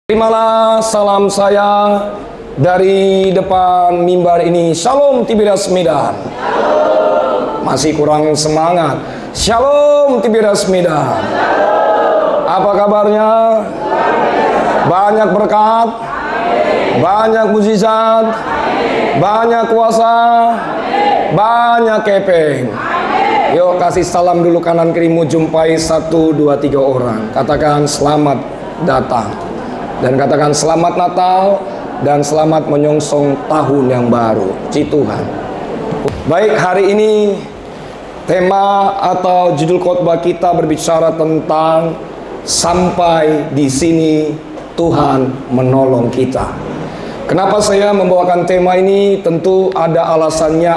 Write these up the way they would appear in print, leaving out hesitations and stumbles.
Terimalah salam saya dari depan mimbar ini. Shalom Tiberias Medan. Masih kurang semangat. Shalom Tiberias Medan. Apa kabarnya? Banyak berkat, banyak mukjizat, banyak kuasa, banyak kepeng. Yuk kasih salam dulu kanan kirimu, jumpai 1, 2, 3 orang. Katakan selamat datang. Dan katakan selamat Natal dan selamat menyongsong tahun yang baru. Puji Tuhan. Baik, hari ini tema atau judul khotbah kita berbicara tentang sampai di sini Tuhan menolong kita. Kenapa saya membawakan tema ini? Tentu ada alasannya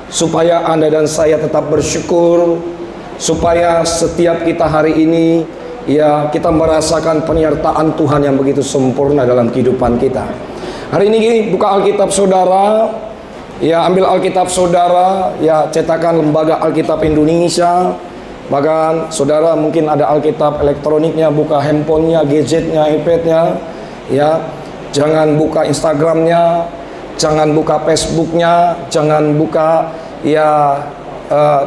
supaya Anda dan saya tetap bersyukur, supaya setiap kita hari ini ya kita merasakan penyertaan Tuhan yang begitu sempurna dalam kehidupan kita. Hari ini buka Alkitab saudara, ya ambil Alkitab saudara, ya cetakan Lembaga Alkitab Indonesia. Bahkan saudara mungkin ada Alkitab elektroniknya, buka handphonenya, gadgetnya, iPadnya, ya. Jangan buka Instagramnya, jangan buka Facebooknya, jangan buka ya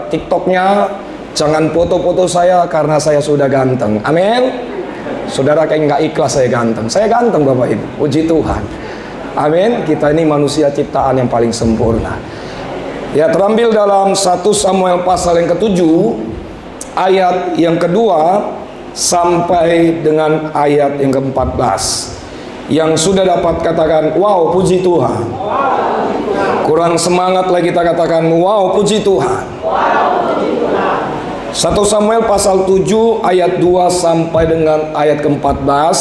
TikToknya. Jangan foto-foto saya karena saya sudah ganteng. Amin. Saudara kayak nggak ikhlas saya ganteng. Saya ganteng Bapak Ibu. Puji Tuhan. Amin. Kita ini manusia ciptaan yang paling sempurna. Ya, terambil dalam 1 Samuel pasal yang ke-7 ayat yang kedua sampai dengan ayat yang ke-14. Yang sudah dapat katakan wow puji Tuhan. Kurang semangat lagi kita katakan wow puji Tuhan. 1 Samuel pasal 7 ayat 2 sampai dengan ayat ke-14.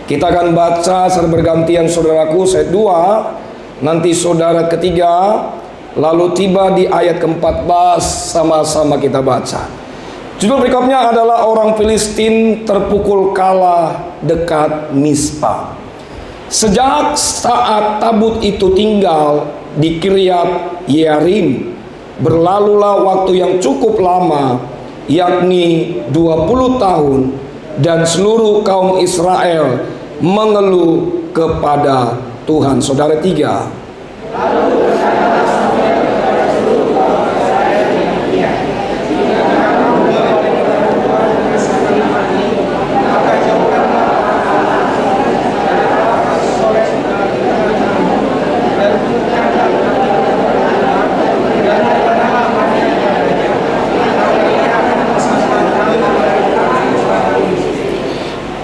Kita akan baca secara bergantian saudaraku. Ayat 2, nanti saudara ketiga, lalu tiba di ayat ke-14, sama-sama kita baca. Judul berikutnya adalah orang Filistin terpukul kalah dekat Mispa. Sejak saat tabut itu tinggal di Kiryat Yearim, berlalulah waktu yang cukup lama, yakni 20 tahun, dan seluruh kaum Israel mengeluh kepada Tuhan. Saudara tiga.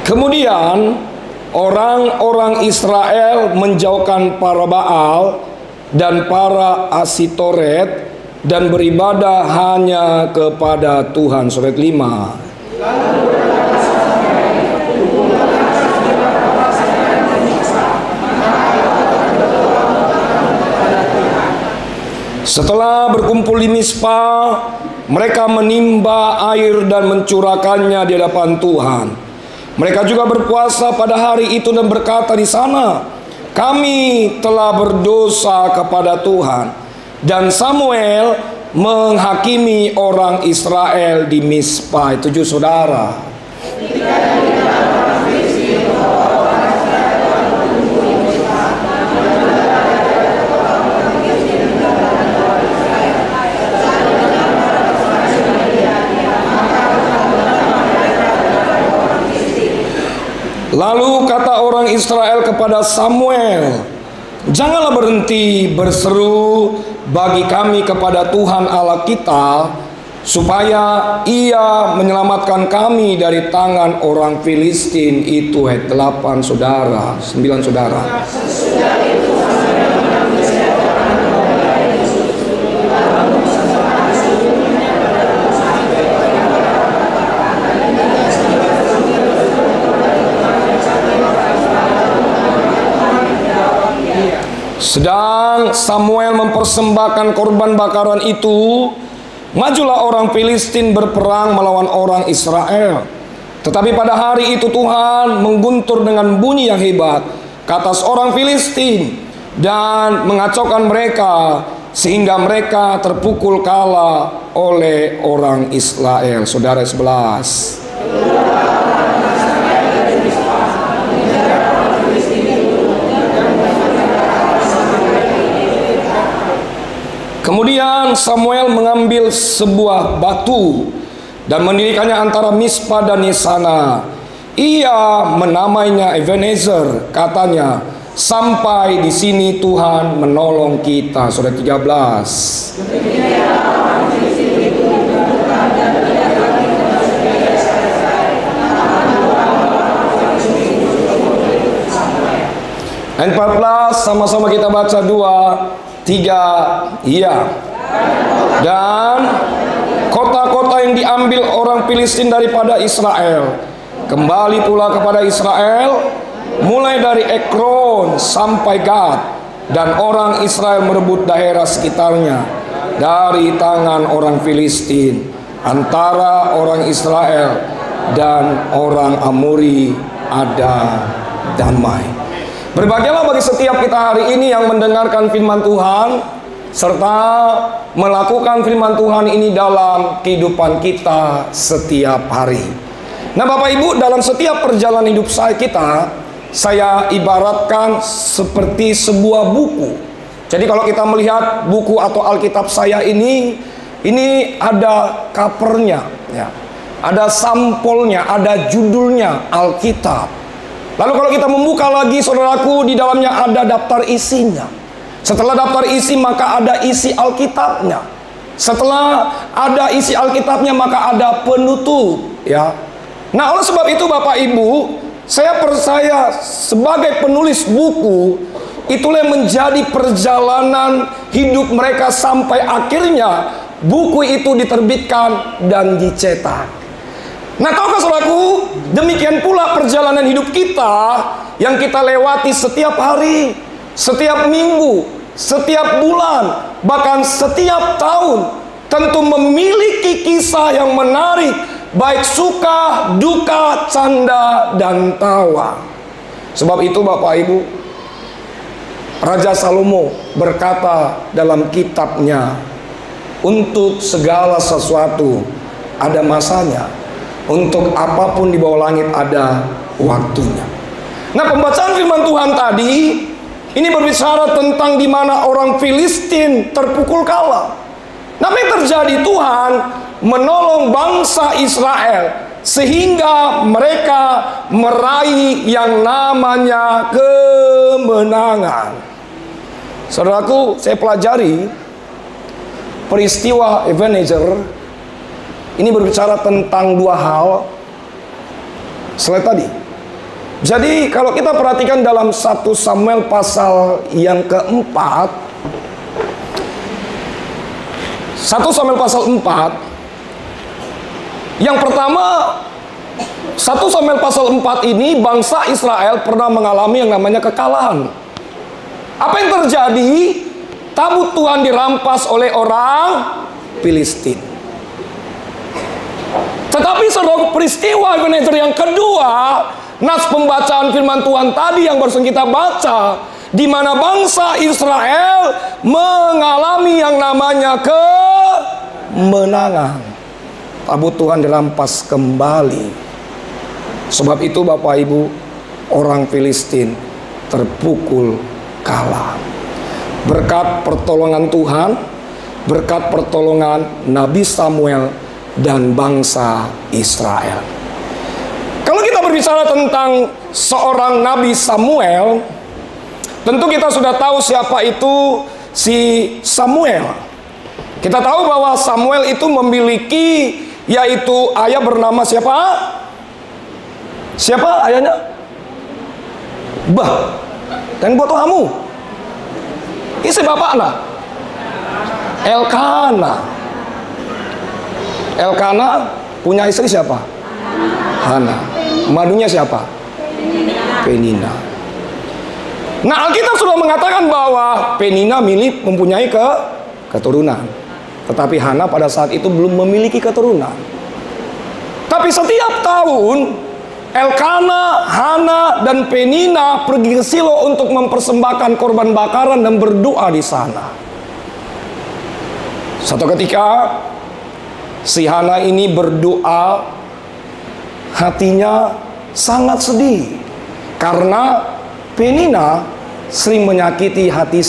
Kemudian orang-orang Israel menjauhkan para Baal dan para Asitoret dan beribadah hanya kepada Tuhan. Surat 5. Setelah berkumpul di Mispa, mereka menimba air dan mencurahkannya di hadapan Tuhan. Mereka juga berpuasa pada hari itu dan berkata di sana, kami telah berdosa kepada Tuhan. Dan Samuel menghakimi orang Israel di Mispa. Itu juga saudara. Lalu kata orang Israel kepada Samuel, janganlah berhenti berseru bagi kami kepada Tuhan Allah kita, supaya ia menyelamatkan kami dari tangan orang Filistin. Itu ayat 8 saudara, 9 saudara. Sedang Samuel mempersembahkan korban bakaran itu, majulah orang Filistin berperang melawan orang Israel. Tetapi pada hari itu Tuhan mengguntur dengan bunyi yang hebat ke atas orang Filistin dan mengacaukan mereka, sehingga mereka terpukul kalah oleh orang Israel. Saudara 11. Kemudian Samuel mengambil sebuah batu dan mendirikannya antara Mispa dan Yesana. Ia menamainya Ebenezer, katanya, sampai di sini Tuhan menolong kita. Surat 13. Ayat 14, sama-sama kita baca 2, 3, iya. Dan kota-kota yang diambil orang Filistin daripada Israel kembali pula kepada Israel, mulai dari Ekron sampai Gad, dan orang Israel merebut daerah sekitarnya dari tangan orang Filistin. Antara orang Israel dan orang Amori ada damai. Berbahagialah bagi setiap kita hari ini yang mendengarkan firman Tuhan serta melakukan firman Tuhan ini dalam kehidupan kita setiap hari. Nah, Bapak Ibu, dalam setiap perjalanan hidup saya ibaratkan seperti sebuah buku. Jadi kalau kita melihat buku atau Alkitab saya ini ada covernya, ya. Ada sampulnya, ada judulnya Alkitab. Lalu kalau kita membuka lagi, saudaraku, di dalamnya ada daftar isinya. Setelah daftar isi, maka ada isi Alkitabnya. Setelah ada isi Alkitabnya, maka ada penutup, ya. Nah, oleh sebab itu Bapak Ibu, saya percaya sebagai penulis buku, itulah yang menjadi perjalanan hidup mereka sampai akhirnya buku itu diterbitkan dan dicetak. Nah, tahukah saudaraku, demikian pula perjalanan hidup kita yang kita lewati setiap hari, setiap minggu, setiap bulan, bahkan setiap tahun, tentu memiliki kisah yang menarik, baik suka, duka, canda, dan tawa. Sebab itu Bapak Ibu, Raja Salomo berkata dalam kitabnya, untuk segala sesuatu ada masanya, untuk apapun di bawah langit ada waktunya. Nah, pembacaan firman Tuhan tadi ini berbicara tentang di mana orang Filistin terpukul kalah. Nah, apa yang terjadi? Tuhan menolong bangsa Israel sehingga mereka meraih yang namanya kemenangan. Saudaraku, saya pelajari peristiwa Ebenezer. Ini berbicara tentang dua hal selain tadi. Jadi kalau kita perhatikan dalam 1 Samuel pasal yang keempat, 1 Samuel pasal 4, yang pertama, 1 Samuel pasal 4 ini bangsa Israel pernah mengalami yang namanya kekalahan. Apa yang terjadi? Tabut Tuhan dirampas oleh orang Filistin. Tetapi saudara, peristiwa Ebenezer yang kedua, nas pembacaan firman Tuhan tadi yang barusan kita baca, di mana bangsa Israel mengalami yang namanya kemenangan. Tabut Tuhan dirampas kembali. Sebab itu Bapak Ibu, orang Filistin terpukul kalah. Berkat pertolongan Tuhan, berkat pertolongan Nabi Samuel dan bangsa Israel. Kalau kita berbicara tentang seorang Nabi Samuel, tentu kita sudah tahu siapa itu si Samuel. Kita tahu bahwa Samuel itu memiliki yaitu ayah bernama siapa? Siapa ayahnya? Bah, dan buat kamu. Isi bapaknya Elkana. Elkana punya istri siapa? Hana. Madunya siapa? Penina. Nah, Alkitab sudah mengatakan bahwa Penina mempunyai keturunan. Tetapi Hana pada saat itu belum memiliki keturunan. Tapi setiap tahun Elkana, Hana, dan Penina pergi ke Silo untuk mempersembahkan korban bakaran dan berdoa di sana. Suatu ketika si Hana ini berdoa, hatinya sangat sedih karena Penina sering menyakiti hati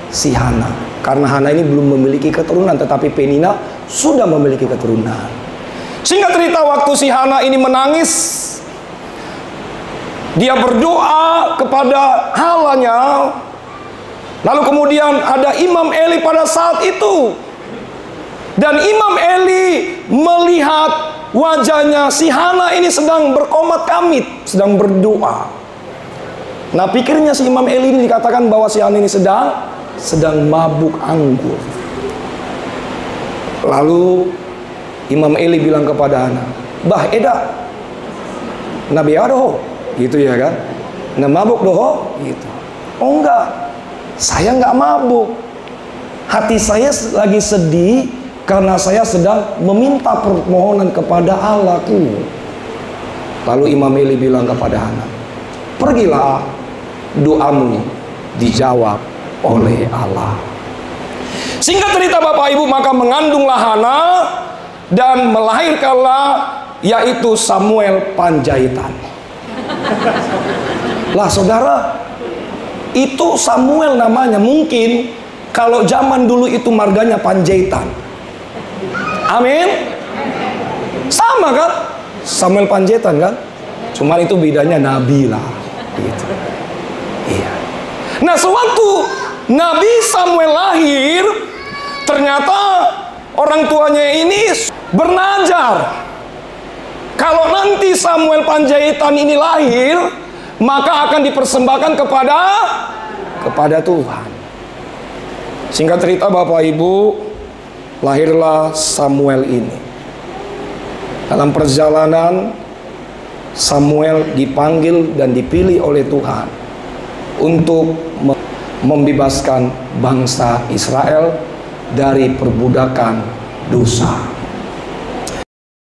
si Hana. Karena Hana ini belum memiliki keturunan, tetapi Penina sudah memiliki keturunan. Singkat cerita, waktu si Hana ini menangis, dia berdoa kepada Allahnya. Lalu kemudian ada Imam Eli pada saat itu. Dan Imam Eli melihat wajahnya si Hana ini sedang berkomat kamit, sedang berdoa. Nah, pikirnya si Imam Eli ini dikatakan bahwa si Hana ini sedang mabuk anggur. Lalu Imam Eli bilang kepada Hana, "Bah Eda, Nabi Adoh," gitu ya kan? "Nah mabuk doh," gitu. "Oh enggak, saya enggak mabuk. Hati saya lagi sedih karena saya sedang meminta permohonan kepada Allahku." Lalu Imam Eli bilang kepada Hana, "Pergilah, doamu dijawab oleh Allah." Singkat cerita Bapak Ibu, maka mengandunglah Hana dan melahirkanlah yaitu Samuel Panjaitan. Lah saudara, itu Samuel namanya. Mungkin kalau zaman dulu itu marganya Panjaitan. Amin. Sama kan? Samuel Panjaitan kan? Cuman itu bedanya nabi lah gitu. Iya. Nah, sewaktu Nabi Samuel lahir, ternyata orang tuanya ini bernazar, kalau nanti Samuel Panjaitan ini lahir, maka akan dipersembahkan kepada Tuhan. Singkat cerita Bapak Ibu, lahirlah Samuel ini. Dalam perjalanan, Samuel dipanggil dan dipilih oleh Tuhan untuk membebaskan bangsa Israel dari perbudakan dosa.